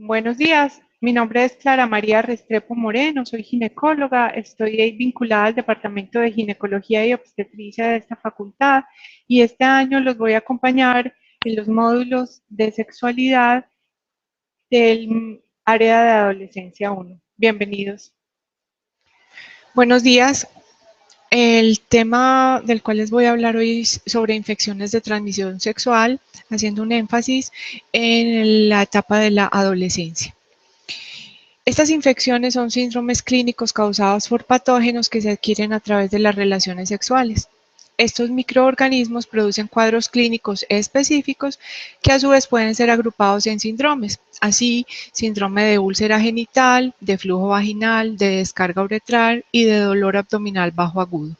Buenos días, mi nombre es Clara María Restrepo Moreno, soy ginecóloga, estoy vinculada al Departamento de Ginecología y Obstetricia de esta facultad y este año los voy a acompañar en los módulos de sexualidad del área de adolescencia 1. Bienvenidos. Buenos días, el tema del cual les voy a hablar hoy es sobre infecciones de transmisión sexual, haciendo un énfasis en la etapa de la adolescencia. Estas infecciones son síndromes clínicos causados por patógenos que se adquieren a través de las relaciones sexuales. Estos microorganismos producen cuadros clínicos específicos que a su vez pueden ser agrupados en síndromes, así síndrome de úlcera genital, de flujo vaginal, de descarga uretral y de dolor abdominal bajo agudo.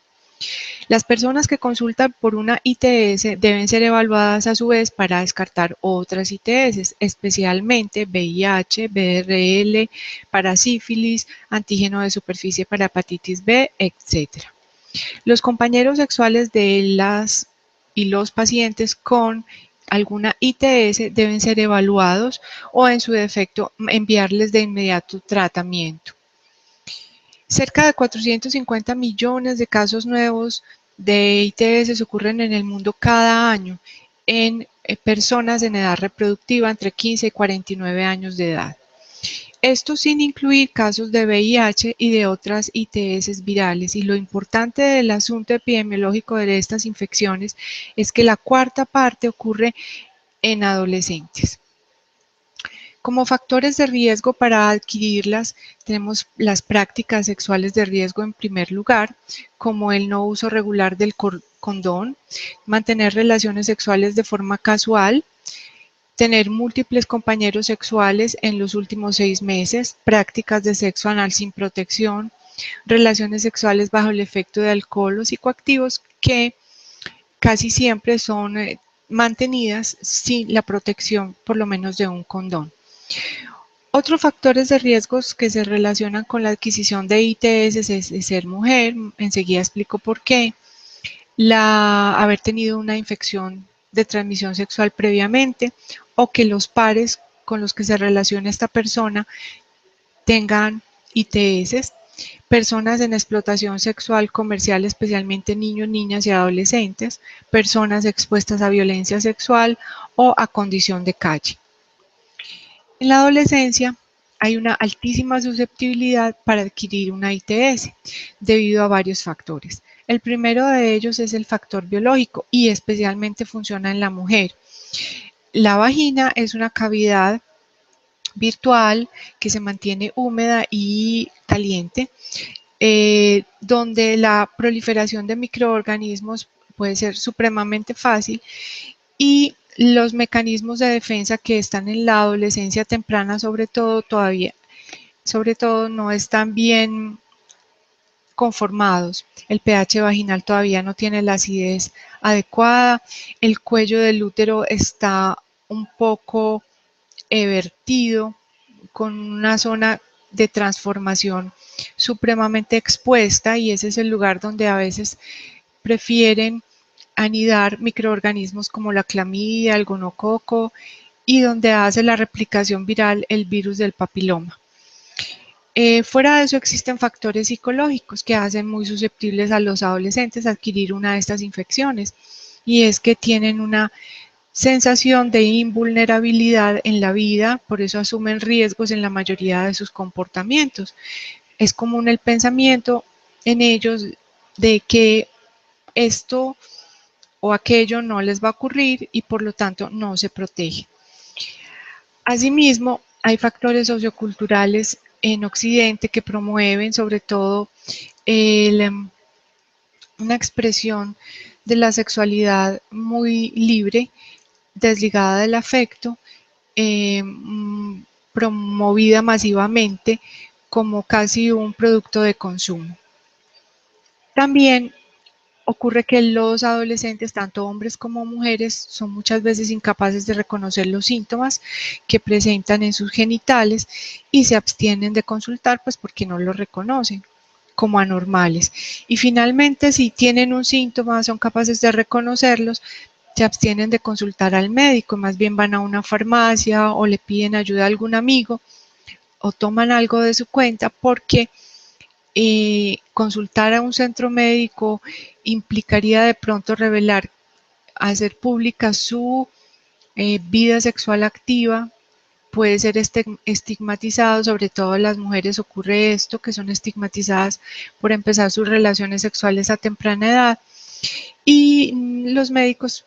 Las personas que consultan por una ITS deben ser evaluadas a su vez para descartar otras ITS, especialmente VIH, BRL, para sífilis, antígeno de superficie para hepatitis B, etc. Los compañeros sexuales de las y los pacientes con alguna ITS deben ser evaluados o en su defecto enviarles de inmediato tratamiento. Cerca de 450 millones de casos nuevos de ITS ocurren en el mundo cada año en personas en edad reproductiva entre 15 y 49 años de edad. Esto sin incluir casos de VIH y de otras ITS virales. Y lo importante del asunto epidemiológico de estas infecciones es que la cuarta parte ocurre en adolescentes. Como factores de riesgo para adquirirlas, tenemos las prácticas sexuales de riesgo en primer lugar, como el no uso regular del condón, mantener relaciones sexuales de forma casual, tener múltiples compañeros sexuales en los últimos 6 meses, prácticas de sexo anal sin protección, relaciones sexuales bajo el efecto de alcohol o psicoactivos que casi siempre son mantenidas sin la protección por lo menos de un condón. Otros factores de riesgos que se relacionan con la adquisición de ITS es ser mujer, enseguida explico por qué, haber tenido una infección de transmisión sexual previamente o que los pares con los que se relaciona esta persona tengan ITS, personas en explotación sexual comercial, especialmente niños, niñas y adolescentes, personas expuestas a violencia sexual o a condición de calle. En la adolescencia hay una altísima susceptibilidad para adquirir una ITS debido a varios factores. El primero de ellos es el factor biológico y especialmente funciona en la mujer. La vagina es una cavidad virtual que se mantiene húmeda y caliente, donde la proliferación de microorganismos puede ser supremamente fácil y los mecanismos de defensa que están en la adolescencia temprana sobre todo no están bien conformados. El pH vaginal todavía no tiene la acidez adecuada, el cuello del útero está un poco vertido, con una zona de transformación supremamente expuesta y ese es el lugar donde a veces prefieren anidar microorganismos como la clamidia, el gonococo y donde hace la replicación viral el virus del papiloma. Fuera de eso existen factores psicológicos que hacen muy susceptibles a los adolescentes a adquirir una de estas infecciones y es que tienen una sensación de invulnerabilidad en la vida, por eso asumen riesgos en la mayoría de sus comportamientos. Es común el pensamiento en ellos de que esto o aquello no les va a ocurrir y por lo tanto no se protege. Asimismo, hay factores socioculturales en Occidente que promueven sobre todo una expresión de la sexualidad muy libre, desligada del afecto, promovida masivamente como casi un producto de consumo. También ocurre que los adolescentes, tanto hombres como mujeres, son muchas veces incapaces de reconocer los síntomas que presentan en sus genitales y se abstienen de consultar pues porque no los reconocen como anormales. Y finalmente, si tienen un síntoma, son capaces de reconocerlos, se abstienen de consultar al médico, más bien van a una farmacia o le piden ayuda a algún amigo o toman algo de su cuenta porque consultar a un centro médico implicaría de pronto revelar, hacer pública su vida sexual activa, puede ser estigmatizado, sobre todo en las mujeres ocurre esto, que son estigmatizadas por empezar sus relaciones sexuales a temprana edad, y los médicos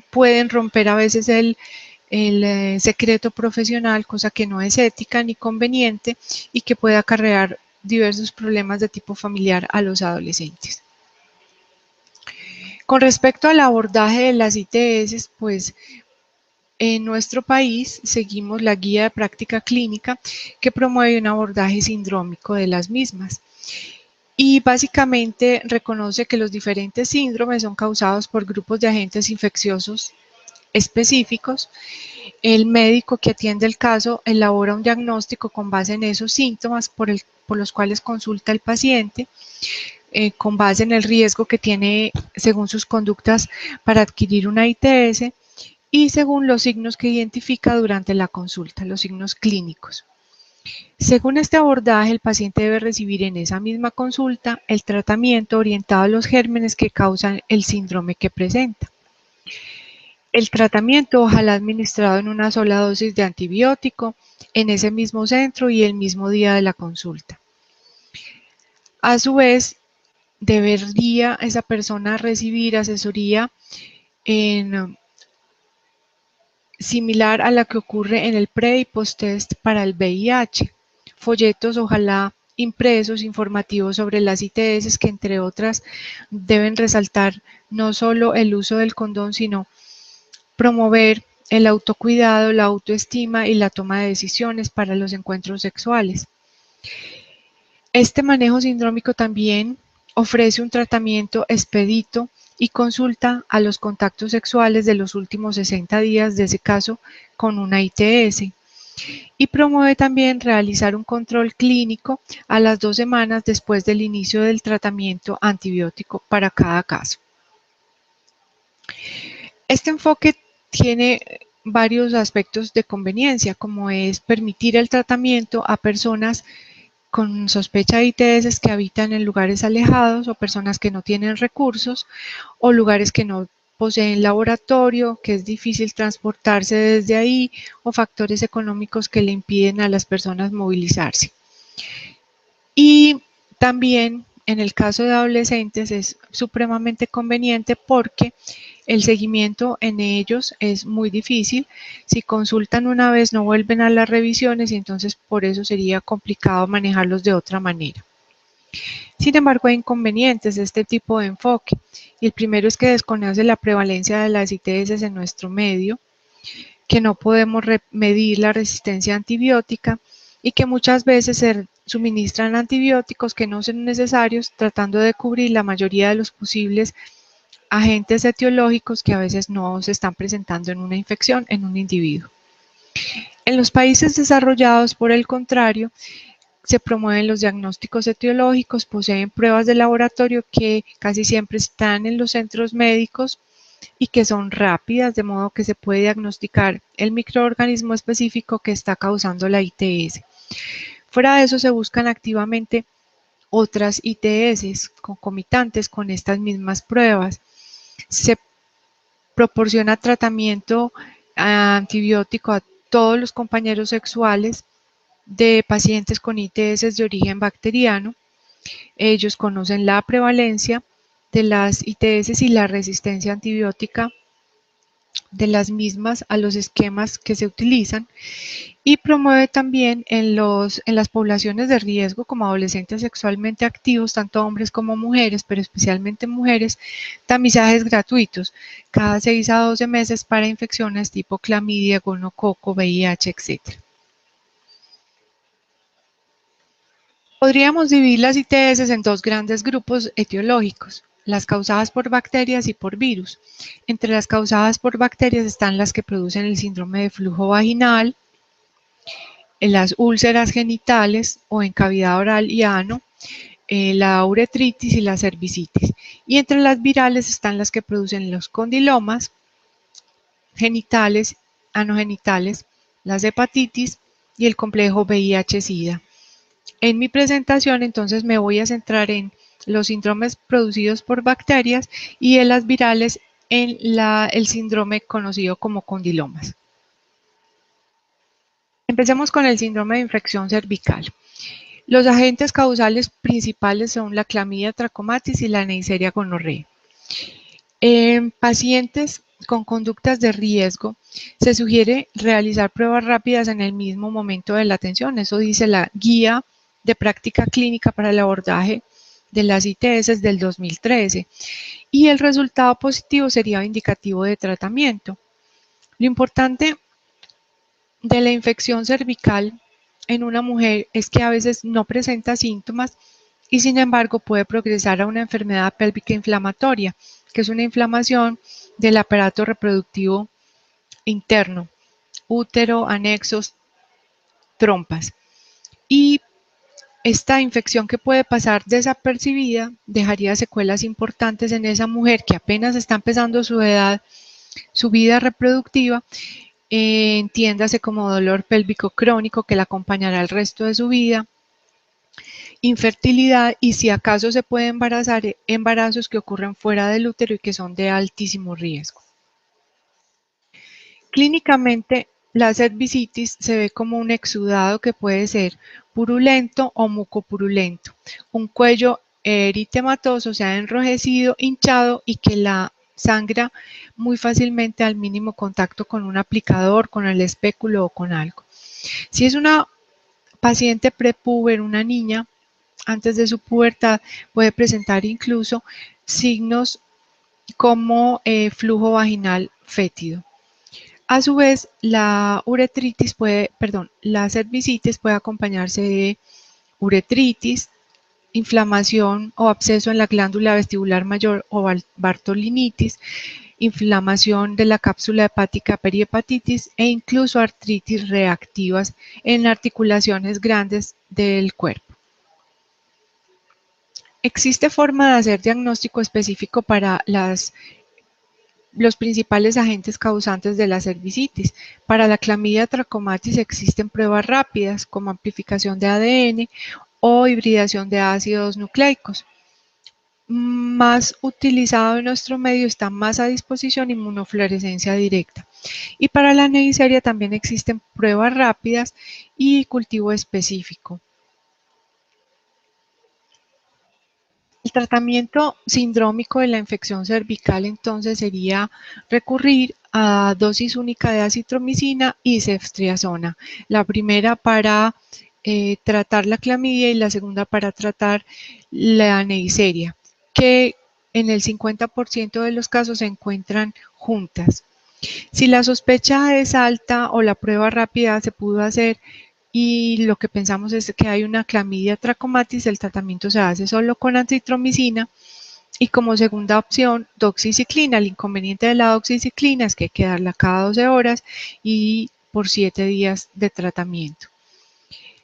pueden romper a veces el secreto profesional, cosa que no es ética ni conveniente y que puede acarrear diversos problemas de tipo familiar a los adolescentes. Con respecto al abordaje de las ITS, pues en nuestro país seguimos la guía de práctica clínica que promueve un abordaje sindrómico de las mismas. Y básicamente reconoce que los diferentes síndromes son causados por grupos de agentes infecciosos específicos. El médico que atiende el caso elabora un diagnóstico con base en esos síntomas por los cuales consulta al paciente, con base en el riesgo que tiene según sus conductas para adquirir una ITS y según los signos que identifica durante la consulta, los signos clínicos. Según este abordaje, el paciente debe recibir en esa misma consulta el tratamiento orientado a los gérmenes que causan el síndrome que presenta. El tratamiento ojalá administrado en una sola dosis de antibiótico en ese mismo centro y el mismo día de la consulta. A su vez, debería esa persona recibir asesoría similar a la que ocurre en el pre y post-test para el VIH. Folletos, ojalá impresos, informativos sobre las ITS que entre otras deben resaltar no solo el uso del condón, sino promover el autocuidado, la autoestima y la toma de decisiones para los encuentros sexuales. Este manejo sindrómico también ofrece un tratamiento expedito y consulta a los contactos sexuales de los últimos 60 días de ese caso con una ITS. Y promueve también realizar un control clínico a las 2 semanas después del inicio del tratamiento antibiótico para cada caso. Este enfoque tiene varios aspectos de conveniencia, como es permitir el tratamiento a personas con sospecha de ITS que habitan en lugares alejados o personas que no tienen recursos o lugares que no poseen laboratorio, que es difícil transportarse desde ahí o factores económicos que le impiden a las personas movilizarse. Y también en el caso de adolescentes es supremamente conveniente porque el seguimiento en ellos es muy difícil. Si consultan una vez no vuelven a las revisiones y entonces por eso sería complicado manejarlos de otra manera. Sin embargo, hay inconvenientes de este tipo de enfoque. Y el primero es que desconoce la prevalencia de las ITS en nuestro medio, que no podemos medir la resistencia antibiótica y que muchas veces se suministran antibióticos que no son necesarios, tratando de cubrir la mayoría de los posibles agentes etiológicos que a veces no se están presentando en una infección en un individuo. En los países desarrollados, por el contrario, se promueven los diagnósticos etiológicos, poseen pruebas de laboratorio que casi siempre están en los centros médicos y que son rápidas, de modo que se puede diagnosticar el microorganismo específico que está causando la ITS. Fuera de eso, se buscan activamente otras ITS concomitantes con estas mismas pruebas. Se proporciona tratamiento antibiótico a todos los compañeros sexuales de pacientes con ITS de origen bacteriano. Ellos conocen la prevalencia de las ITS y la resistencia antibiótica de las mismas a los esquemas que se utilizan, y promueve también en las poblaciones de riesgo como adolescentes sexualmente activos, tanto hombres como mujeres, pero especialmente mujeres, tamizajes gratuitos cada 6 a 12 meses para infecciones tipo clamidia, gonococo, VIH, etc. Podríamos dividir las ITS en dos grandes grupos etiológicos: las causadas por bacterias y por virus. Entre las causadas por bacterias están las que producen el síndrome de flujo vaginal, en las úlceras genitales o en cavidad oral y ano, la uretritis y la cervicitis. Y entre las virales están las que producen los condilomas genitales, anogenitales, las hepatitis y el complejo VIH-Sida. En mi presentación entonces me voy a centrar en los síndromes producidos por bacterias y en las virales en el síndrome conocido como condilomas. Empecemos con el síndrome de infección cervical. Los agentes causales principales son la clamidia trachomatis y la Neisseria gonorrhoeae. En pacientes con conductas de riesgo, se sugiere realizar pruebas rápidas en el mismo momento de la atención. Eso dice la Guía de Práctica Clínica para el Abordaje de las ITS del 2013. Y el resultado positivo sería indicativo de tratamiento. Lo importante de la infección cervical en una mujer es que a veces no presenta síntomas y sin embargo puede progresar a una enfermedad pélvica inflamatoria, que es una inflamación del aparato reproductivo interno, útero, anexos, trompas. Y esta infección que puede pasar desapercibida dejaría secuelas importantes en esa mujer que apenas está empezando su vida reproductiva, entiéndase como dolor pélvico crónico que la acompañará el resto de su vida, infertilidad y si acaso se puede embarazar, embarazos que ocurren fuera del útero y que son de altísimo riesgo. Clínicamente, la cervicitis se ve como un exudado que puede ser purulento o mucopurulento, un cuello eritematoso, o sea, enrojecido, hinchado y que la sangra muy fácilmente al mínimo contacto con un aplicador, con el espéculo o con algo. Si es una paciente prepuber, una niña, antes de su pubertad, puede presentar incluso signos como flujo vaginal fétido. A su vez, la cervicitis puede acompañarse de uretritis, inflamación o absceso en la glándula vestibular mayor o bartolinitis, inflamación de la cápsula hepática, perihepatitis e incluso artritis reactivas en articulaciones grandes del cuerpo. Existe forma de hacer diagnóstico específico para los principales agentes causantes de la cervicitis. Para la clamidia trachomatis existen pruebas rápidas como amplificación de ADN o hibridación de ácidos nucleicos. Más utilizado en nuestro medio, está más a disposición inmunofluorescencia directa. Y para la Neisseria también existen pruebas rápidas y cultivo específico. El tratamiento sindrómico de la infección cervical entonces sería recurrir a dosis única de acitromicina y ceftriaxona. La primera para tratar la clamidia y la segunda para tratar la Neisseria, que en el 50% de los casos se encuentran juntas. Si la sospecha es alta o la prueba rápida se pudo hacer y lo que pensamos es que hay una clamidia trachomatis, el tratamiento se hace solo con acitromicina y como segunda opción doxiciclina. El inconveniente de la doxiciclina es que hay que darla cada 12 horas y por 7 días de tratamiento.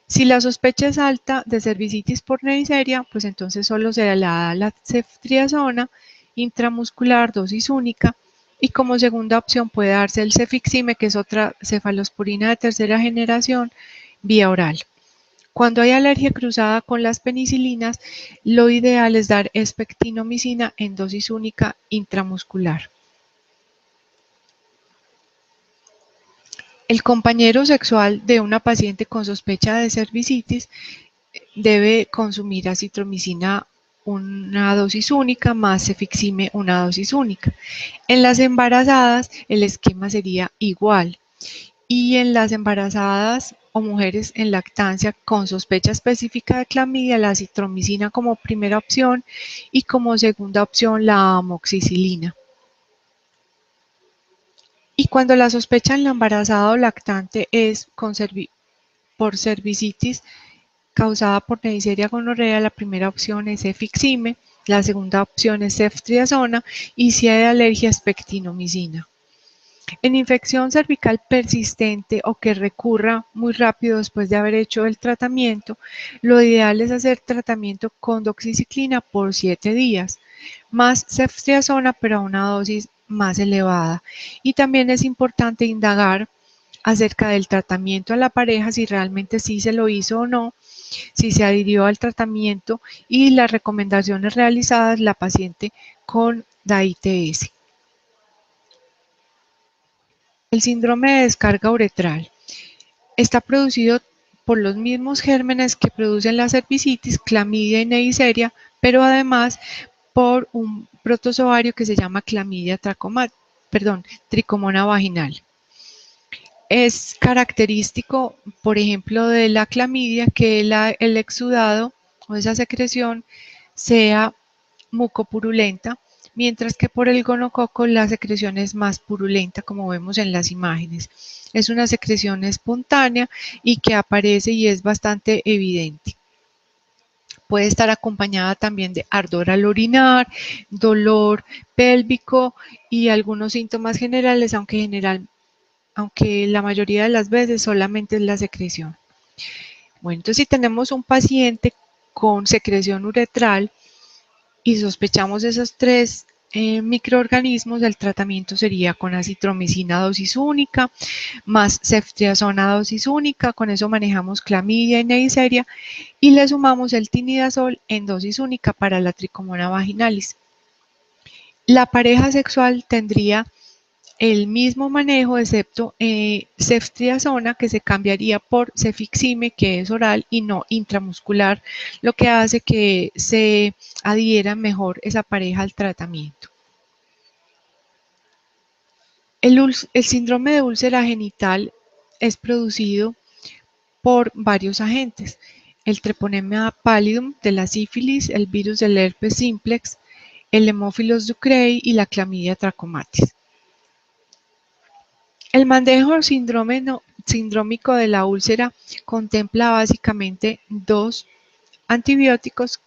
Si la sospecha es alta de cervicitis por Neisseria, pues entonces solo se le da la ceftriaxona intramuscular, dosis única, y como segunda opción puede darse el cefixime, que es otra cefalosporina de tercera generación, vía oral. Cuando hay alergia cruzada con las penicilinas, lo ideal es dar espectinomicina en dosis única intramuscular. El compañero sexual de una paciente con sospecha de cervicitis debe consumir acitromicina una dosis única más cefixime una dosis única. En las embarazadas el esquema sería igual y en las embarazadas o mujeres en lactancia con sospecha específica de clamidia, la acitromicina como primera opción y como segunda opción la amoxicilina. Y cuando la sospecha en la embarazada o lactante es por cervicitis causada por Neisseria gonorrea, la primera opción es cefixime, la segunda opción es ceftriaxona y si hay alergia, espectinomicina. En infección cervical persistente o que recurra muy rápido después de haber hecho el tratamiento, lo ideal es hacer tratamiento con doxiciclina por 7 días, más ceftriaxona pero a una dosis más elevada. Y también es importante indagar acerca del tratamiento a la pareja, si realmente sí se lo hizo o no, si se adhirió al tratamiento y las recomendaciones realizadas la paciente con DAITS. El síndrome de descarga uretral está producido por los mismos gérmenes que producen la cervicitis, clamidia y neisseria, pero además por un protozoario que se llama clamidia tricomona vaginal. Es característico, por ejemplo, de la clamidia que el exudado o esa secreción sea mucopurulenta, mientras que por el gonococo la secreción es más purulenta, como vemos en las imágenes. Es una secreción espontánea y que aparece y es bastante evidente. Puede estar acompañada también de ardor al orinar, dolor pélvico y algunos síntomas generales, aunque la mayoría de las veces solamente es la secreción. Bueno, entonces si tenemos un paciente con secreción uretral y sospechamos esos tres microorganismos, el tratamiento sería con acitromicina dosis única, más ceftriaxona dosis única, con eso manejamos clamidia y neisseria, y le sumamos el tinidazol en dosis única para la tricomona vaginalis. La pareja sexual tendría el mismo manejo excepto ceftriaxona, que se cambiaría por cefixime, que es oral y no intramuscular, lo que hace que se adhiera mejor esa pareja al tratamiento. El síndrome de úlcera genital es producido por varios agentes: el Treponema pallidum de la sífilis, el virus del herpes simplex, el Haemophilus ducreyi y la clamidia trachomatis. El manejo sindrómico de la úlcera contempla básicamente dos antibióticos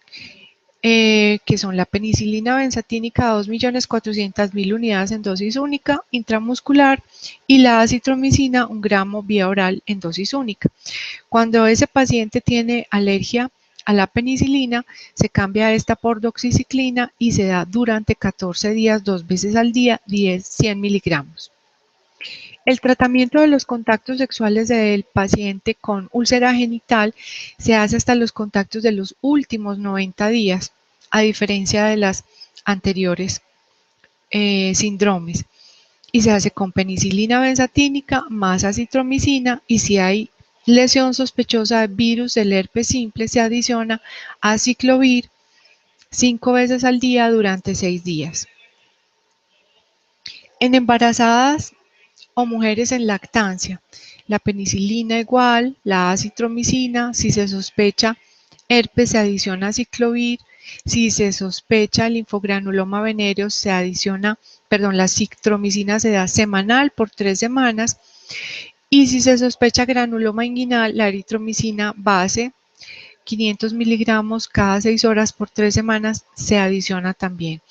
que son la penicilina benzatínica 2.400.000 unidades en dosis única intramuscular y la acitromicina 1 gramo vía oral en dosis única. Cuando ese paciente tiene alergia a la penicilina, se cambia esta por doxiciclina y se da durante 14 días 2 veces al día 100 miligramos. El tratamiento de los contactos sexuales del paciente con úlcera genital se hace hasta los contactos de los últimos 90 días, a diferencia de las anteriores síndromes, y se hace con penicilina benzatínica más acitromicina, y si hay lesión sospechosa de virus del herpes simple se adiciona aciclovir 5 veces al día durante 6 días. En embarazadas o mujeres en lactancia, la penicilina igual, la acitromicina, si se sospecha herpes se adiciona aciclovir, si se sospecha linfogranuloma venéreo la acitromicina se da semanal por 3 semanas, y si se sospecha granuloma inguinal, la eritromicina base 500 miligramos cada 6 horas por 3 semanas se adiciona también.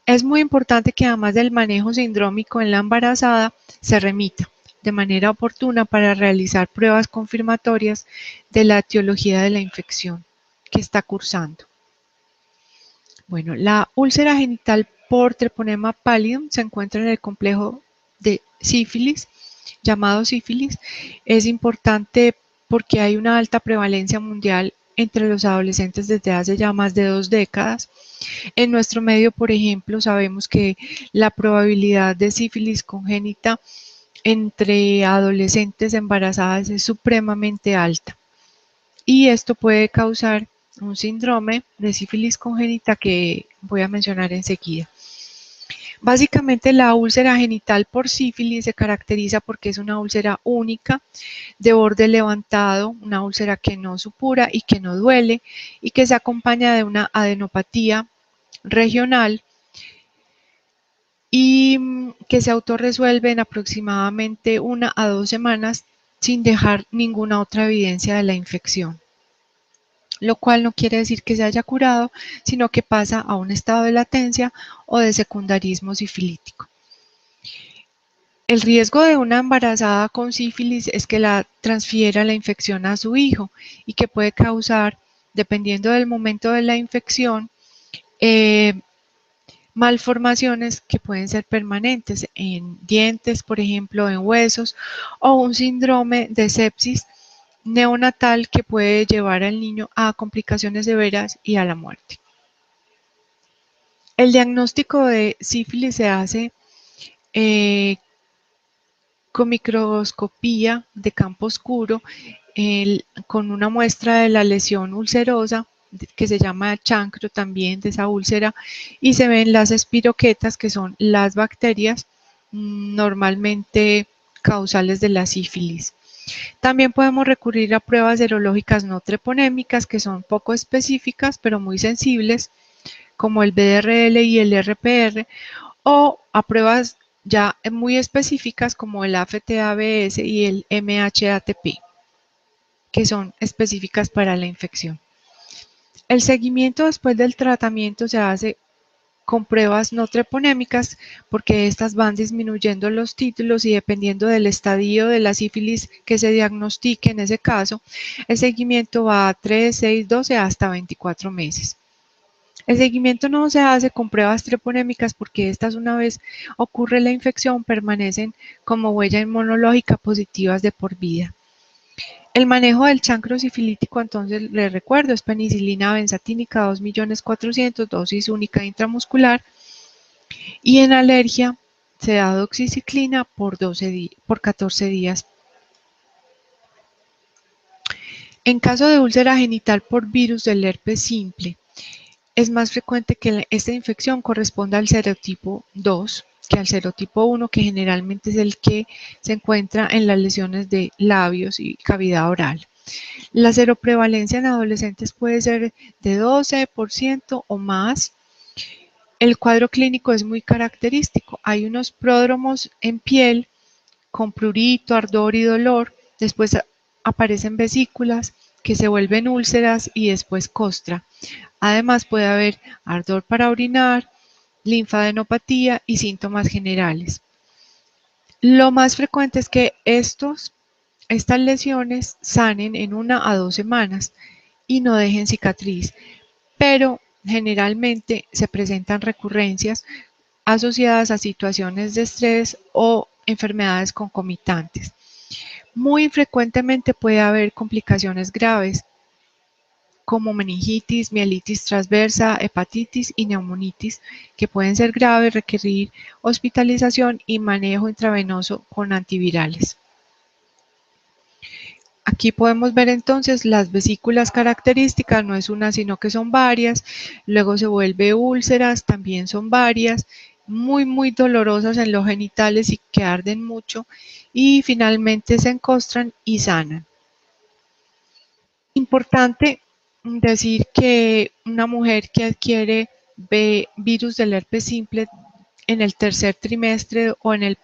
Es muy importante que además del manejo sindrómico en la embarazada, se remita de manera oportuna para realizar pruebas confirmatorias de la etiología de la infección que está cursando. Bueno, la úlcera genital por Treponema pallidum se encuentra en el complejo de sífilis, llamado sífilis. Es importante porque hay una alta prevalencia mundial entre los adolescentes desde hace ya más de 2 décadas. En nuestro medio, por ejemplo, sabemos que la probabilidad de sífilis congénita entre adolescentes embarazadas es supremamente alta, y esto puede causar un síndrome de sífilis congénita que voy a mencionar enseguida. Básicamente la úlcera genital por sífilis se caracteriza porque es una úlcera única, de borde levantado, una úlcera que no supura y que no duele, y que se acompaña de una adenopatía regional y que se autorresuelve en aproximadamente 1 a 2 semanas sin dejar ninguna otra evidencia de la infección, lo cual no quiere decir que se haya curado, sino que pasa a un estado de latencia o de secundarismo sifilítico. El riesgo de una embarazada con sífilis es que la transfiera la infección a su hijo y que puede causar, dependiendo del momento de la infección, eh, malformaciones que pueden ser permanentes en dientes, por ejemplo, en huesos, o un síndrome de sepsis neonatal que puede llevar al niño a complicaciones severas y a la muerte. El diagnóstico de sífilis se hace eh, con microscopía de campo oscuro con una muestra de la lesión ulcerosa que se llama chancro también de esa úlcera y se ven las espiroquetas que son las bacterias normalmente causales de la sífilis. También podemos recurrir a pruebas serológicas no treponémicas que son poco específicas pero muy sensibles como el BDRL y el RPR o a pruebas ya muy específicas como el AFT-ABS y el MHATP, que son específicas para la infección. El seguimiento después del tratamiento se hace con pruebas no treponémicas porque estas van disminuyendo los títulos y dependiendo del estadio de la sífilis que se diagnostique en ese caso, el seguimiento va a 3, 6, 12 hasta 24 meses. El seguimiento no se hace con pruebas treponémicas porque estas una vez ocurre la infección permanecen como huella inmunológica positivas de por vida. El manejo del chancro sifilítico, entonces les recuerdo, es penicilina benzatínica 2.400.000, dosis única intramuscular, y en alergia se da doxiciclina por 14 días. En caso de úlcera genital por virus del herpes simple, es más frecuente que esta infección corresponda al serotipo 2 que al serotipo 1, que generalmente es el que se encuentra en las lesiones de labios y cavidad oral. La seroprevalencia en adolescentes puede ser de 12% o más. El cuadro clínico es muy característico. Hay unos pródromos en piel con prurito, ardor y dolor. Después aparecen vesículas que se vuelven úlceras y después costra. Además puede haber ardor para orinar, linfadenopatía y síntomas generales. Lo más frecuente es que estas lesiones sanen en 1 a 2 semanas y no dejen cicatriz, pero generalmente se presentan recurrencias asociadas a situaciones de estrés o enfermedades concomitantes. Muy frecuentemente puede haber complicaciones graves como meningitis, mielitis transversa, hepatitis y neumonitis, que pueden ser graves, requerir hospitalización y manejo intravenoso con antivirales. Aquí podemos ver entonces las vesículas características, no es una sino que son varias, luego se vuelve úlceras, también son varias, muy dolorosas en los genitales y que arden mucho y finalmente se encostran y sanan. Importante decir que una mujer que adquiere virus del herpes simple en el tercer trimestre o en el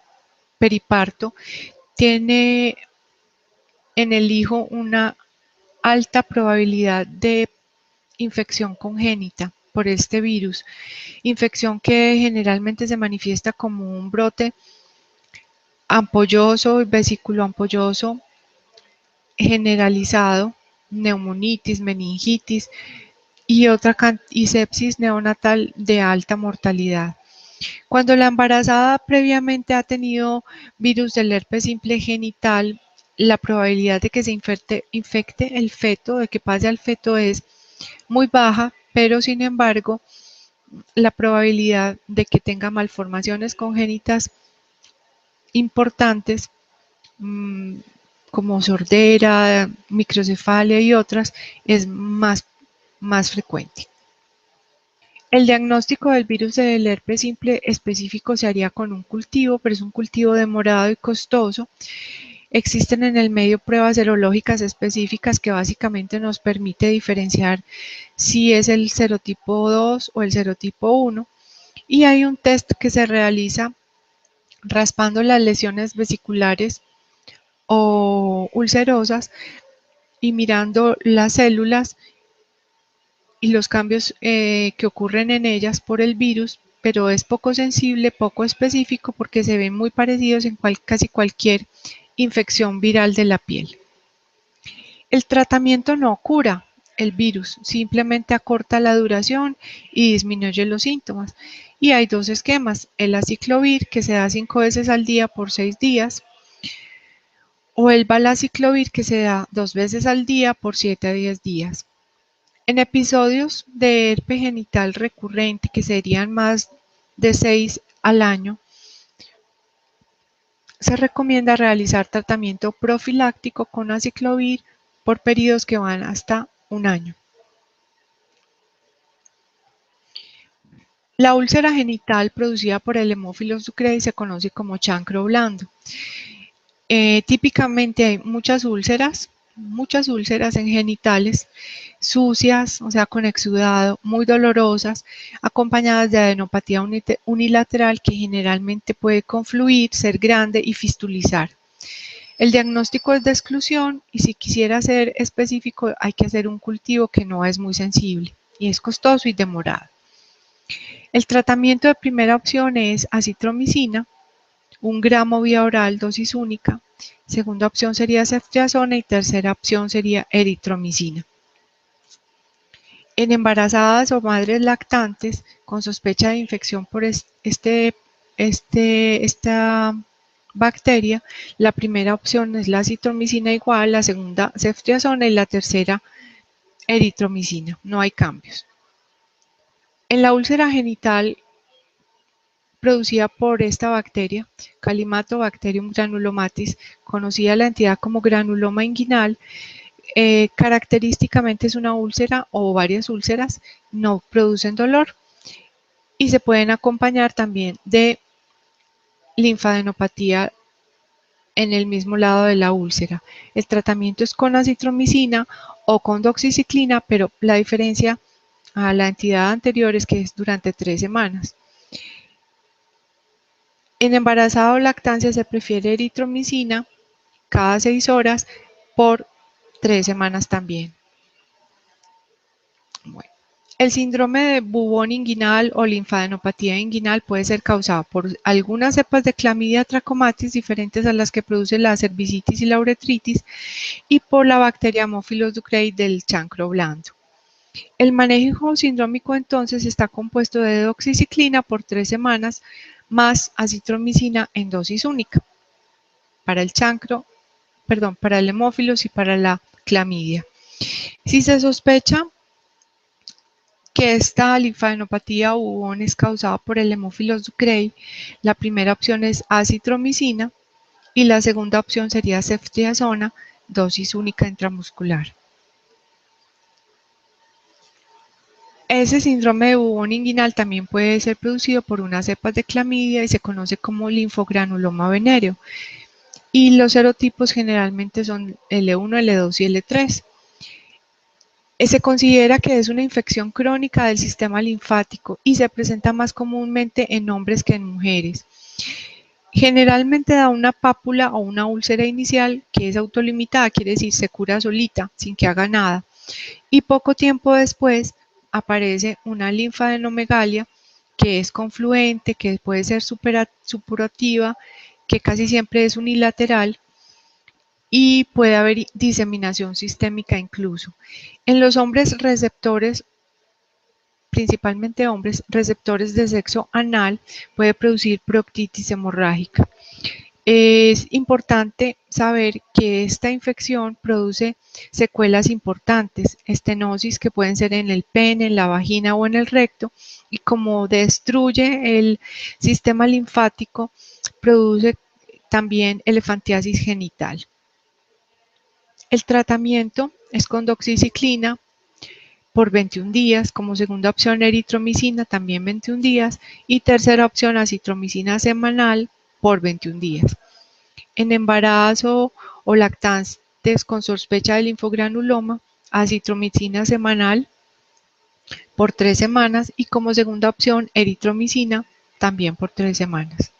periparto tiene en el hijo una alta probabilidad de infección congénita por este virus, infección que generalmente se manifiesta como un brote ampolloso, vesículo ampolloso generalizado, neumonitis, meningitis y sepsis neonatal de alta mortalidad. Cuando la embarazada previamente ha tenido virus del herpes simple genital, la probabilidad de que se infecte el feto, de que pase al feto es muy baja, pero sin embargo, la probabilidad de que tenga malformaciones congénitas importantes, como sordera, microcefalia y otras, es más frecuente. El diagnóstico del virus del herpes simple específico se haría con un cultivo, pero es un cultivo demorado y costoso. Existen en el medio pruebas serológicas específicas que básicamente nos permite diferenciar si es el serotipo 2 o el serotipo 1. Y hay un test que se realiza raspando las lesiones vesiculares o ulcerosas y mirando las células y los cambios que ocurren en ellas por el virus pero es poco sensible, poco específico porque se ven muy parecidos en casi cualquier infección viral de la piel. El tratamiento no cura el virus, simplemente acorta la duración y disminuye los síntomas. Y hay dos esquemas, el aciclovir que se da 5 veces al día por 6 días o el valaciclovir que se da 2 veces al día por 7 a 10 días. En episodios de herpes genital recurrente, que serían más de 6 al año, se recomienda realizar tratamiento profiláctico con aciclovir por periodos que van hasta un año. La úlcera genital producida por el Haemophilus ducreyi se conoce como chancro blando. Típicamente hay muchas úlceras en genitales, sucias, o sea, con exudado, muy dolorosas, acompañadas de adenopatía unilateral que generalmente puede confluir, ser grande y fistulizar. El diagnóstico es de exclusión y si quisiera ser específico hay que hacer un cultivo que no es muy sensible y es costoso y demorado. El tratamiento de primera opción es acitromicina, 1 gramo vía oral, dosis única. Segunda opción sería ceftriaxona y tercera opción sería eritromicina. En embarazadas o madres lactantes con sospecha de infección por esta bacteria, la primera opción es la acitromicina igual, la segunda ceftriaxona y la tercera eritromicina. No hay cambios. En la úlcera genital producida por esta bacteria, Calimactobacterium granulomatis, conocida la entidad como granuloma inguinal, característicamente es una úlcera o varias úlceras, no producen dolor y se pueden acompañar también de linfadenopatía en el mismo lado de la úlcera. El tratamiento es con acitromicina o con doxiciclina, pero la diferencia a la entidad anterior es que es durante 3 semanas. En embarazada o lactancia se prefiere eritromicina cada 6 horas por 3 semanas también. Bueno, el síndrome de bubón inguinal o linfadenopatía inguinal puede ser causado por algunas cepas de Clamidia trachomatis diferentes a las que produce la cervicitis y la uretritis y por la bacteria Haemophilus ducreyi del chancro blando. El manejo sindrómico entonces está compuesto de doxiciclina por 3 semanas más acitromicina en dosis única para el chancro, para el hemófilos y para la clamidia. Si se sospecha que esta linfadenopatía o bubón es causada por el Haemophilus ducreyi, la primera opción es acitromicina y la segunda opción sería ceftriaxona, dosis única intramuscular. Ese síndrome de bubón inguinal también puede ser producido por unas cepas de clamidia y se conoce como linfogranuloma venéreo. Y los serotipos generalmente son L1, L2 y L3. Se considera que es una infección crónica del sistema linfático y se presenta más comúnmente en hombres que en mujeres. Generalmente da una pápula o una úlcera inicial que es autolimitada, quiere decir se cura solita, sin que haga nada. Y poco tiempo después aparece una linfadenomegalia que es confluente, que puede ser supurativa, que casi siempre es unilateral y puede haber diseminación sistémica incluso. En los hombres receptores, principalmente hombres receptores de sexo anal, puede producir proctitis hemorrágica. Es importante saber que esta infección produce secuelas importantes, estenosis que pueden ser en el pene, en la vagina o en el recto, y como destruye el sistema linfático, produce también elefantiasis genital. El tratamiento es con doxiciclina por 21 días, como segunda opción eritromicina también 21 días y tercera opción acitromicina semanal por 21 días. En embarazo o lactantes con sospecha de linfogranuloma, acitromicina semanal por 3 semanas y como segunda opción eritromicina también por 3 semanas.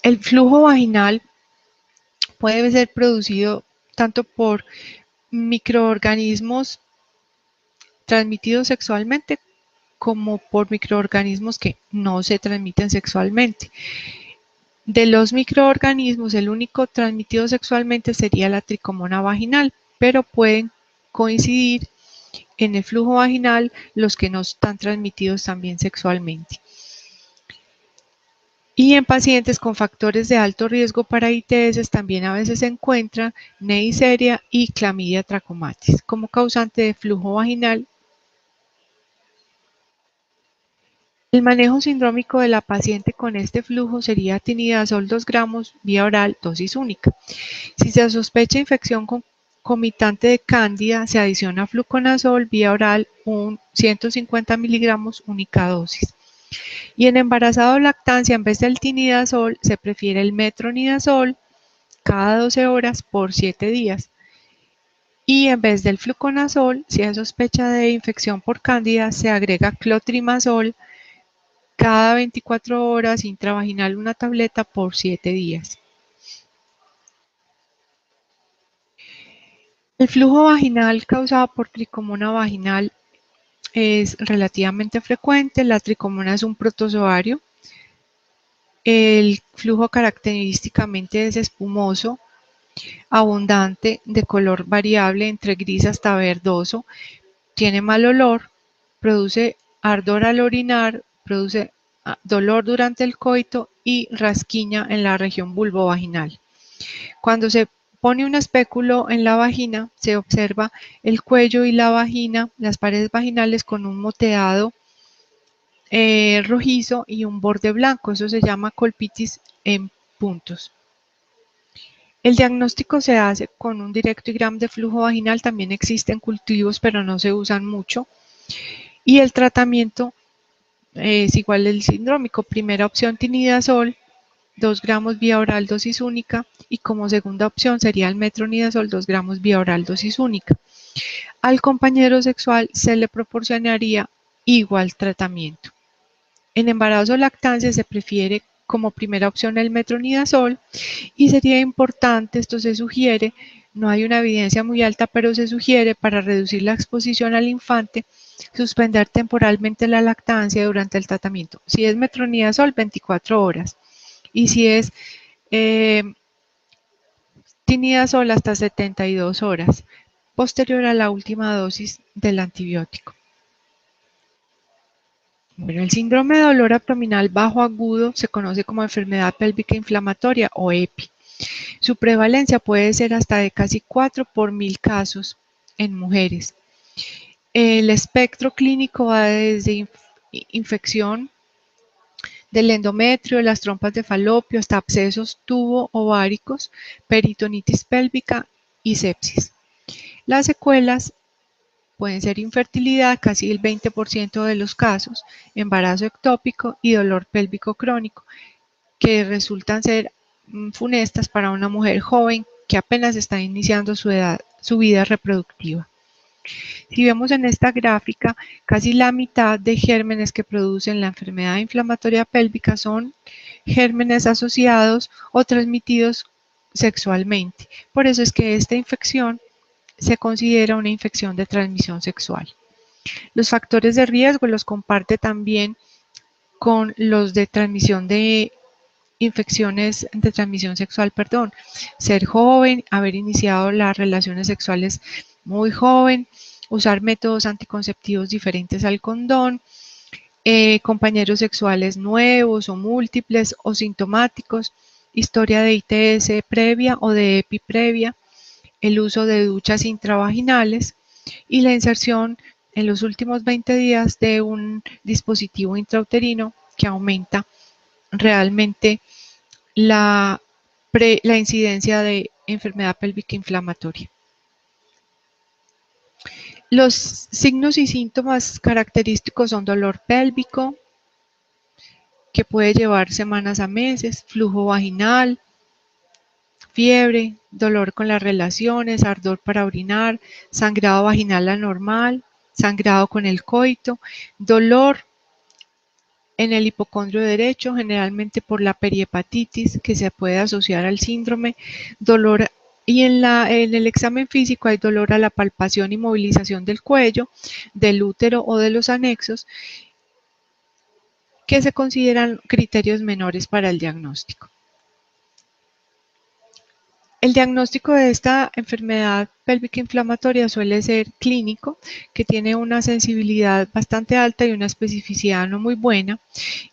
El flujo vaginal puede ser producido tanto por microorganismos transmitidos sexualmente como por microorganismos que no se transmiten sexualmente. De los microorganismos, el único transmitido sexualmente sería la tricomona vaginal, pero pueden coincidir en el flujo vaginal los que no están transmitidos también sexualmente. Y en pacientes con factores de alto riesgo para ITS también a veces se encuentran Neisseria y Clamidia trachomatis como causante de flujo vaginal. El manejo sindrómico de la paciente con este flujo sería tinidazol 2 gramos vía oral, dosis única. Si se sospecha infección concomitante de cándida, se adiciona fluconazol vía oral 150 miligramos única dosis. Y en embarazado o lactancia, en vez del tinidazol, se prefiere el metronidazol cada 12 horas por 7 días. Y en vez del fluconazol, si hay sospecha de infección por cándida, se agrega clotrimazol cada 24 horas intravaginal una tableta por 7 días. El flujo vaginal causado por tricomona vaginal es relativamente frecuente. La tricomona es un protozoario. El flujo característicamente es espumoso, abundante, de color variable entre gris hasta verdoso, tiene mal olor, produce ardor al orinar, produce dolor durante el coito y rasquiña en la región vulvovaginal. Cuando se pone un espéculo en la vagina, se observa el cuello y la vagina, las paredes vaginales con un moteado rojizo y un borde blanco. Eso se llama colpitis en puntos. El diagnóstico se hace con un directogram de flujo vaginal. También existen cultivos, pero no se usan mucho. Y el tratamiento es igual al sindrómico. Primera opción, tinidazol, 2 gramos vía oral, dosis única. Y como segunda opción sería el metronidazol, 2 gramos vía oral, dosis única. Al compañero sexual se le proporcionaría igual tratamiento. En embarazo o lactancia se prefiere como primera opción el metronidazol y sería importante, esto se sugiere, no hay una evidencia muy alta, pero se sugiere para reducir la exposición al infante, suspender temporalmente la lactancia durante el tratamiento. Si es metronidazol, 24 horas y si es tinidazol hasta 72 horas, posterior a la última dosis del antibiótico. Bueno, el síndrome de dolor abdominal bajo agudo se conoce como enfermedad pélvica inflamatoria o EPI. Su prevalencia puede ser hasta de casi 4 por 1000 casos en mujeres. El espectro clínico va desde infección del endometrio, las trompas de falopio, hasta abscesos tubo-ováricos, peritonitis pélvica y sepsis. Las secuelas pueden ser infertilidad, casi el 20% de los casos, embarazo ectópico y dolor pélvico crónico, que resultan ser funestas para una mujer joven que apenas está iniciando su vida reproductiva. Si vemos en esta gráfica, casi la mitad de gérmenes que producen la enfermedad inflamatoria pélvica son gérmenes asociados o transmitidos sexualmente. Por eso es que esta infección se considera una infección de transmisión sexual. Los factores de riesgo los comparte también con los de transmisión de infecciones de transmisión sexual, ser joven, haber iniciado las relaciones sexuales muy joven, usar métodos anticonceptivos diferentes al condón, compañeros sexuales nuevos o múltiples o sintomáticos, historia de ITS previa o de EPI previa, el uso de duchas intravaginales y la inserción en los últimos 20 días de un dispositivo intrauterino que aumenta realmente la incidencia de enfermedad pélvica inflamatoria. Los signos y síntomas característicos son dolor pélvico, que puede llevar semanas a meses, flujo vaginal, fiebre, dolor con las relaciones, ardor para orinar, sangrado vaginal anormal, sangrado con el coito, dolor en el hipocondrio derecho, generalmente por la perihepatitis que se puede asociar al síndrome, dolor y en el examen físico hay dolor a la palpación y movilización del cuello, del útero o de los anexos que se consideran criterios menores para el diagnóstico. El diagnóstico de esta enfermedad pélvica inflamatoria suele ser clínico, que tiene una sensibilidad bastante alta y una especificidad no muy buena,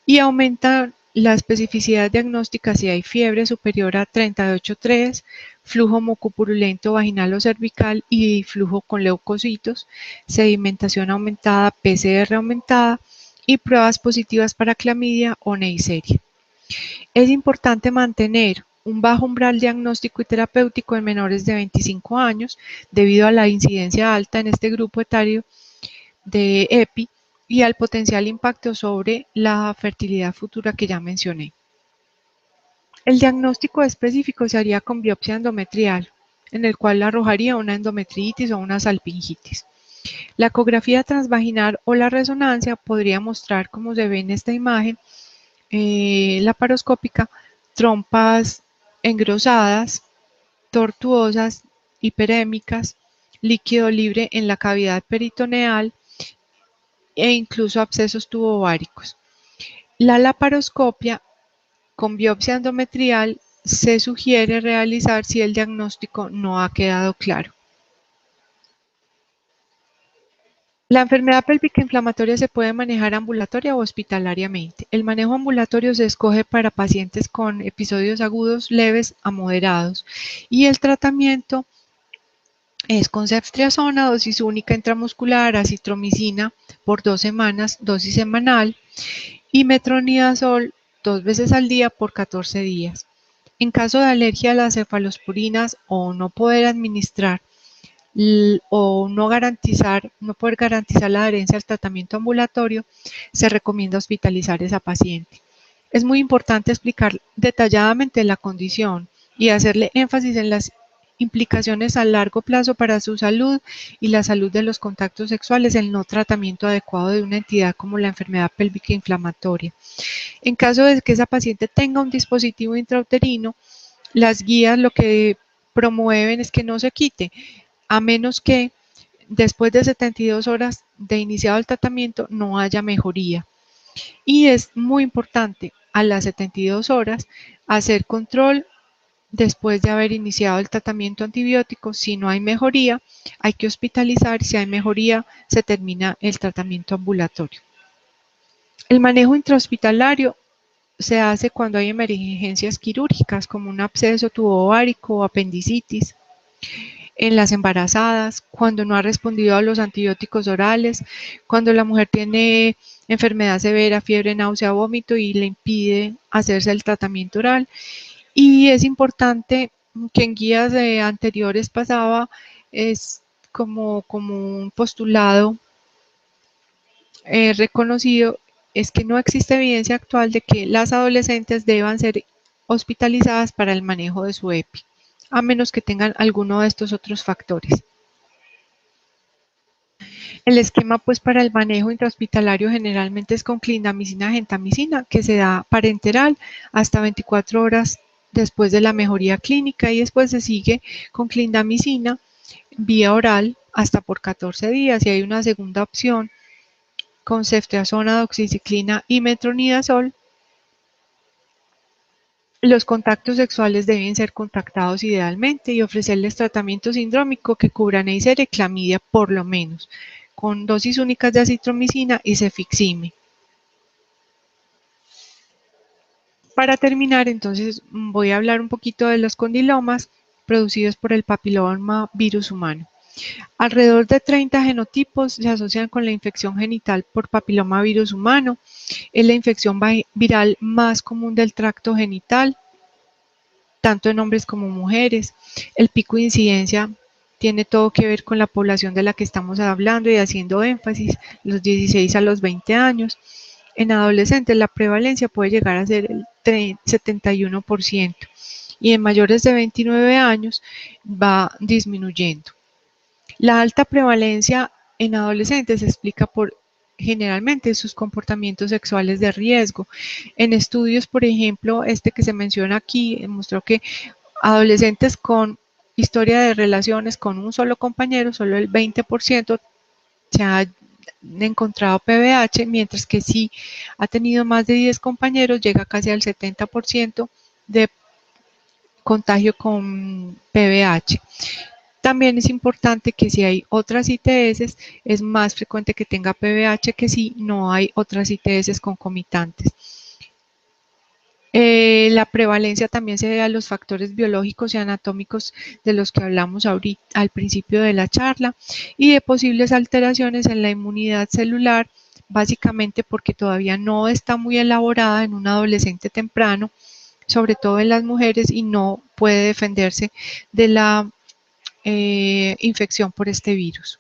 y aumenta la especificidad diagnóstica si hay fiebre superior a 38,3, flujo mucopurulento vaginal o cervical y flujo con leucocitos, sedimentación aumentada, PCR aumentada y pruebas positivas para clamidia o Neisseria. Es importante mantener un bajo umbral diagnóstico y terapéutico en menores de 25 años debido a la incidencia alta en este grupo etario de EPI y al potencial impacto sobre la fertilidad futura que ya mencioné. El diagnóstico específico se haría con biopsia endometrial, en el cual arrojaría una endometritis o una salpingitis. La ecografía transvaginal o la resonancia podría mostrar, como se ve en esta imagen laparoscópica, trompas engrosadas, tortuosas, hiperémicas, líquido libre en la cavidad peritoneal e incluso abscesos tubováricos. La laparoscopia con biopsia endometrial se sugiere realizar si el diagnóstico no ha quedado claro. La enfermedad pélvica inflamatoria se puede manejar ambulatoria o hospitalariamente. El manejo ambulatorio se escoge para pacientes con episodios agudos leves a moderados y el tratamiento es con ceftriaxona, dosis única intramuscular, acitromicina por 2 semanas, dosis semanal, y metronidazol 2 veces al día por 14 días. En caso de alergia a las cefalosporinas o no poder administrar o no poder garantizar la adherencia al tratamiento ambulatorio, se recomienda hospitalizar a esa paciente. Es muy importante explicar detalladamente la condición y hacerle énfasis en las implicaciones a largo plazo para su salud y la salud de los contactos sexuales, el no tratamiento adecuado de una entidad como la enfermedad pélvica inflamatoria. En caso de que esa paciente tenga un dispositivo intrauterino, las guías lo que promueven es que no se quite, a menos que después de 72 horas de iniciado el tratamiento no haya mejoría. Y es muy importante a las 72 horas hacer control después de haber iniciado el tratamiento antibiótico. Si no hay mejoría, hay que hospitalizar. Si hay mejoría, se termina el tratamiento ambulatorio. El manejo intrahospitalario se hace cuando hay emergencias quirúrgicas como un absceso tubovárico o apendicitis, en las embarazadas, cuando no ha respondido a los antibióticos orales, cuando la mujer tiene enfermedad severa, fiebre, náusea, vómito y le impide hacerse el tratamiento oral. Y es importante que en guías anteriores pasaba, es como un postulado reconocido, es que no existe evidencia actual de que las adolescentes deban ser hospitalizadas para el manejo de su EPI, a menos que tengan alguno de estos otros factores. El esquema pues para el manejo intrahospitalario generalmente es con clindamicina, gentamicina, que se da parenteral hasta 24 horas después de la mejoría clínica y después se sigue con clindamicina vía oral hasta por 14 días y hay una segunda opción con ceftriaxona, doxiciclina y metronidazol. Los contactos sexuales deben ser contactados idealmente y ofrecerles tratamiento sindrómico que cubra Neisseria y clamidia por lo menos, con dosis únicas de acitromicina y cefixime. Para terminar, entonces, voy a hablar un poquito de los condilomas producidos por el papiloma virus humano. Alrededor de 30 genotipos se asocian con la infección genital por papilomavirus humano. Es la infección viral más común del tracto genital, tanto en hombres como mujeres. El pico de incidencia tiene todo que ver con la población de la que estamos hablando y haciendo énfasis, los 16 a los 20 años. En adolescentes la prevalencia puede llegar a ser el 71% y en mayores de 29 años va disminuyendo. La alta prevalencia en adolescentes se explica por generalmente sus comportamientos sexuales de riesgo. En estudios, por ejemplo, este que se menciona aquí, demostró que adolescentes con historia de relaciones con un solo compañero, solo el 20% se ha encontrado PVH, mientras que si ha tenido más de 10 compañeros llega casi al 70% de contagio con PVH. También es importante que si hay otras ITS, es más frecuente que tenga PVH que si no hay otras ITS concomitantes. La prevalencia también se debe a los factores biológicos y anatómicos de los que hablamos ahorita, al principio de la charla, y de posibles alteraciones en la inmunidad celular, básicamente porque todavía no está muy elaborada en un adolescente temprano, sobre todo en las mujeres, y no puede defenderse de la infección por este virus.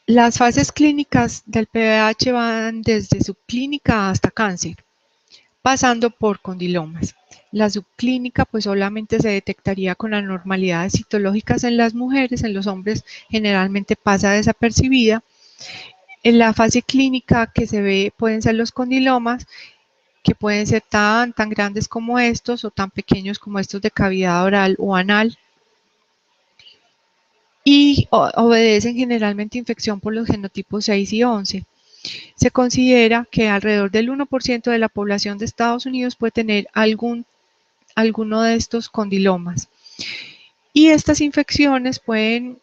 Las fases clínicas del PVH van desde subclínica hasta cáncer, pasando por condilomas. La subclínica pues solamente se detectaría con anormalidades citológicas en las mujeres, en los hombres generalmente pasa desapercibida. En la fase clínica que se ve pueden ser los condilomas, que pueden ser tan grandes como estos o tan pequeños como estos de cavidad oral o anal, y obedecen generalmente infección por los genotipos 6 y 11. Se considera que alrededor del 1% de la población de Estados Unidos puede tener alguno de estos condilomas. Y estas infecciones pueden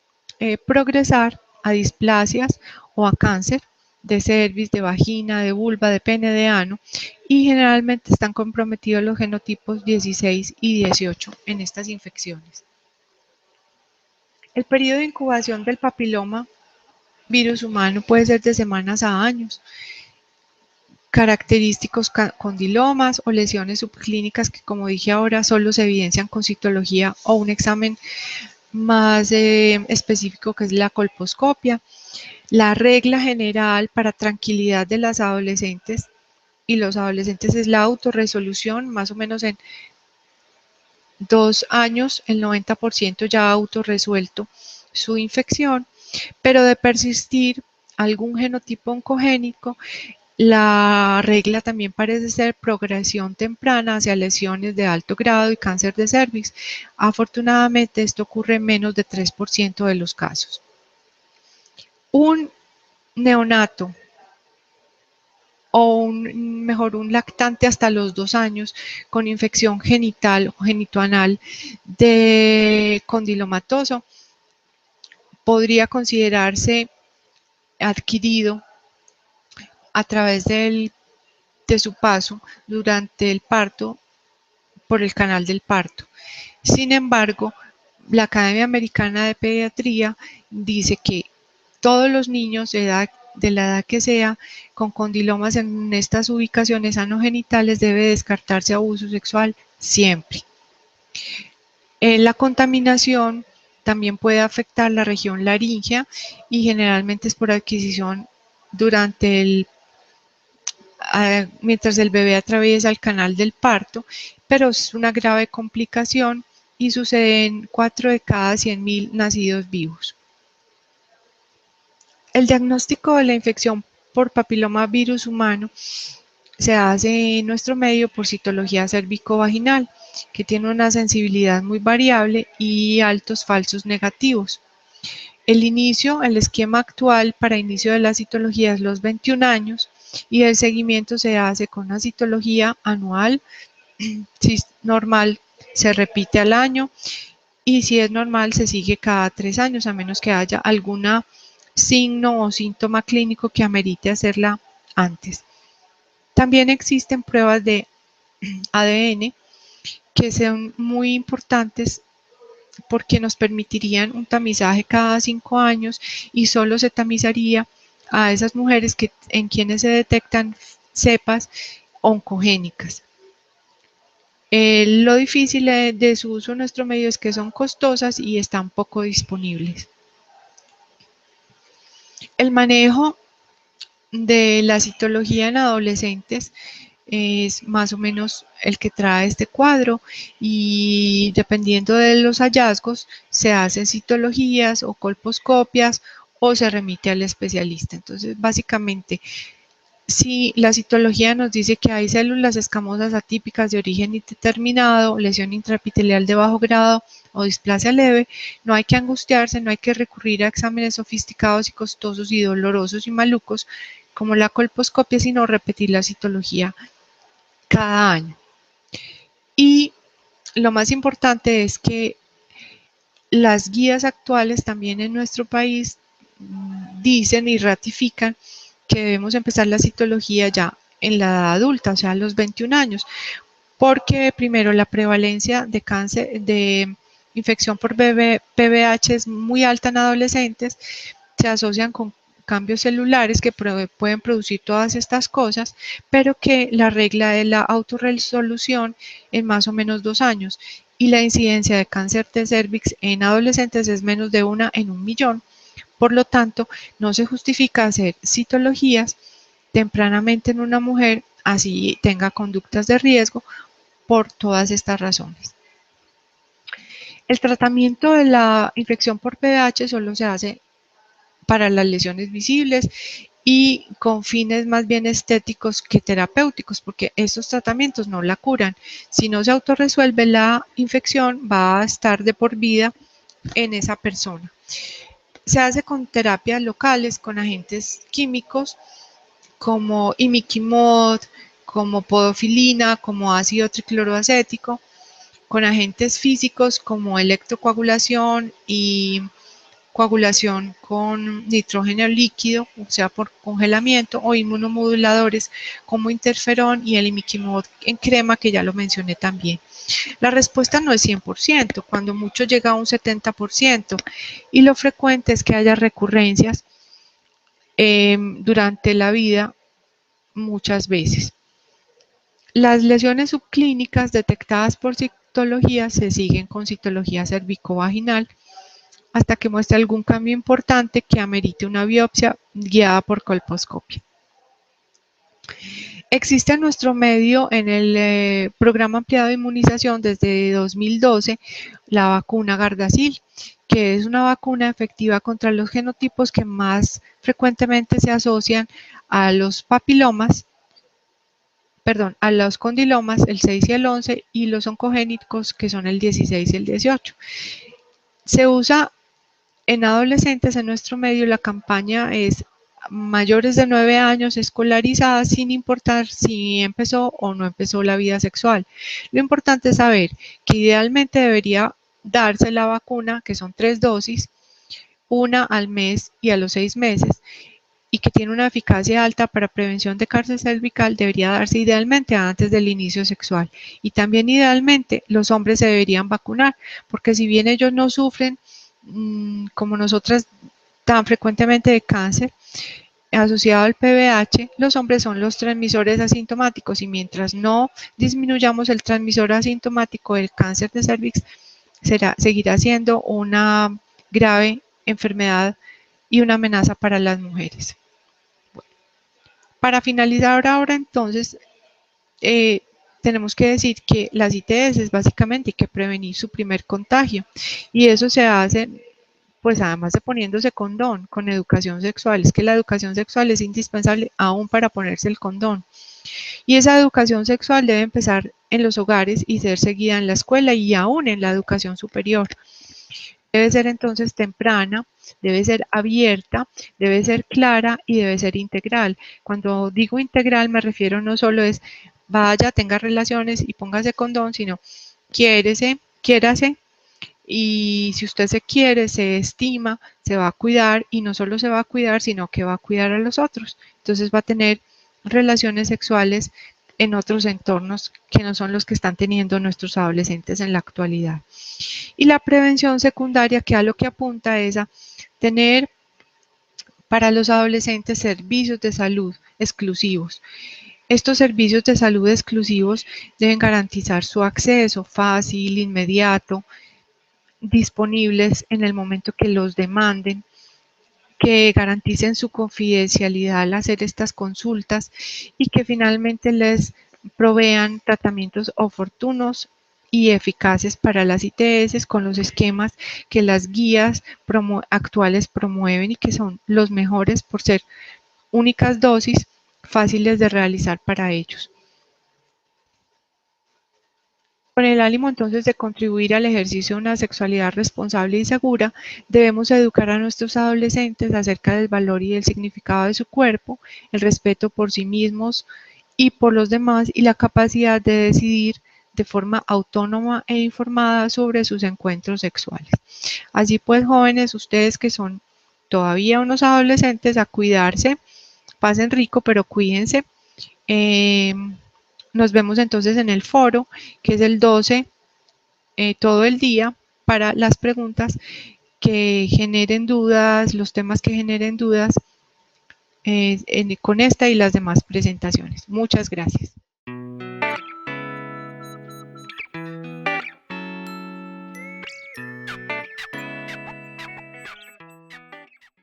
progresar a displasias o a cáncer de cervix, de vagina, de vulva, de pene, de ano, y generalmente están comprometidos los genotipos 16 y 18 en estas infecciones. El periodo de incubación del papiloma virus humano puede ser de semanas a años. Característicos condilomas o lesiones subclínicas que, como dije ahora, solo se evidencian con citología o un examen más específico que es la colposcopia. La regla general para tranquilidad de las adolescentes y los adolescentes es la autorresolución, más o menos en 2 años el 90% ya ha autorresuelto su infección, pero de persistir algún genotipo oncogénico, la regla también parece ser progresión temprana hacia lesiones de alto grado y cáncer de cervix. Afortunadamente esto ocurre en menos de 3% de los casos. Un neonato o un lactante hasta los 2 años con infección genital o genitoanal de condilomatoso podría considerarse adquirido a través de su paso durante el parto por el canal del parto. Sin embargo, la Academia Americana de Pediatría dice que todos los niños de la edad que sea con condilomas en estas ubicaciones anogenitales debe descartarse abuso sexual siempre. La contaminación también puede afectar la región laríngea y generalmente es por adquisición mientras el bebé atraviesa el canal del parto, pero es una grave complicación y sucede en 4 de cada 100.000 nacidos vivos. El diagnóstico de la infección por papilomavirus humano se hace en nuestro medio por citología cérvico-vaginal, que tiene una sensibilidad muy variable y altos falsos negativos. El esquema actual para inicio de la citología es los 21 años y el seguimiento se hace con una citología anual, si es normal se repite al año y si es normal se sigue cada 3 años, a menos que haya algún signo o síntoma clínico que amerite hacerla antes. También existen pruebas de ADN que son muy importantes porque nos permitirían un tamizaje cada 5 años y solo se tamizaría a esas mujeres en quienes se detectan cepas oncogénicas. Lo difícil de su uso en nuestro medio es que son costosas y están poco disponibles. El manejo de la citología en adolescentes es más o menos el que trae este cuadro y dependiendo de los hallazgos se hacen citologías o colposcopias o se remite al especialista. Entonces básicamente Si la citología nos dice que hay células escamosas atípicas de origen indeterminado, lesión intraepitelial de bajo grado o displasia leve, no hay que angustiarse, no hay que recurrir a exámenes sofisticados y costosos y dolorosos y malucos como la colposcopia, sino repetir la citología cada año. Y lo más importante es que las guías actuales también en nuestro país dicen y ratifican que debemos empezar la citología ya en la edad adulta, o sea, a los 21 años, porque primero la prevalencia de cáncer, de infección por PVH es muy alta en adolescentes, se asocian con cambios celulares que pueden producir todas estas cosas, pero que la regla de la autorresolución en más o menos 2 años y la incidencia de cáncer de cervix en adolescentes es menos de 1 en 1.000.000. Por lo tanto, no se justifica hacer citologías tempranamente en una mujer, así tenga conductas de riesgo, por todas estas razones. El tratamiento de la infección por PVH solo se hace para las lesiones visibles y con fines más bien estéticos que terapéuticos, porque estos tratamientos no la curan. Si no se autorresuelve la infección, va a estar de por vida en esa persona. Se hace con terapias locales, con agentes químicos como imiquimod, como podofilina, como ácido tricloroacético, con agentes físicos como electrocoagulación y coagulación con nitrógeno líquido, o sea, por congelamiento, o inmunomoduladores como interferón y el imiquimod en crema, que ya lo mencioné también. La respuesta no es 100%, cuando mucho llega a un 70%, y lo frecuente es que haya recurrencias durante la vida muchas veces. Las lesiones subclínicas detectadas por citología se siguen con citología cervicovaginal hasta que muestre algún cambio importante que amerite una biopsia guiada por colposcopia. Existe en nuestro medio, en el programa ampliado de inmunización desde 2012, la vacuna Gardasil, que es una vacuna efectiva contra los genotipos que más frecuentemente se asocian a los papilomas, a los condilomas, el 6 y el 11, y los oncogénicos, que son el 16 y el 18. Se usa en adolescentes en nuestro medio. La campaña es mayores de 9 años escolarizadas sin importar si empezó o no empezó la vida sexual. Lo importante es saber que idealmente debería darse la vacuna, que son 3 dosis, una al mes y a los 6 meses, y que tiene una eficacia alta para prevención de cáncer cervical, debería darse idealmente antes del inicio sexual. Y también idealmente los hombres se deberían vacunar, porque si bien ellos no sufren como nosotras tan frecuentemente de cáncer asociado al PVH, los hombres son los transmisores asintomáticos, y mientras no disminuyamos el transmisor asintomático del cáncer de cervix, seguirá siendo una grave enfermedad y una amenaza para las mujeres. Bueno, para finalizar ahora entonces, tenemos que decir que las ITS básicamente hay que prevenir su primer contagio, y eso se hace pues además de poniéndose condón, con educación sexual. Es que la educación sexual es indispensable aún para ponerse el condón. Y esa educación sexual debe empezar en los hogares y ser seguida en la escuela y aún en la educación superior. Debe ser entonces temprana, debe ser abierta, debe ser clara y debe ser integral. Cuando digo integral me refiero no solo es vaya, tenga relaciones y póngase condón, sino quiérase, y si usted se quiere, se estima, se va a cuidar, y no solo se va a cuidar, sino que va a cuidar a los otros. Entonces va a tener relaciones sexuales en otros entornos que no son los que están teniendo nuestros adolescentes en la actualidad. Y la prevención secundaria, que a lo que apunta es a tener para los adolescentes servicios de salud exclusivos. Estos servicios de salud exclusivos deben garantizar su acceso fácil, inmediato, disponibles en el momento que los demanden, que garanticen su confidencialidad al hacer estas consultas y que finalmente les provean tratamientos oportunos y eficaces para las ITS con los esquemas que las guías actuales promueven y que son los mejores por ser únicas dosis, fáciles de realizar para ellos. Con el ánimo entonces de contribuir al ejercicio de una sexualidad responsable y segura, debemos educar a nuestros adolescentes acerca del valor y del significado de su cuerpo, el respeto por sí mismos y por los demás y la capacidad de decidir de forma autónoma e informada sobre sus encuentros sexuales. Así pues, jóvenes, ustedes que son todavía unos adolescentes, a cuidarse, pasen rico, pero cuídense. Eh, Nos vemos entonces en el foro, que es el 12, todo el día, para las preguntas que generen dudas, los temas que generen dudas con esta y las demás presentaciones. Muchas gracias.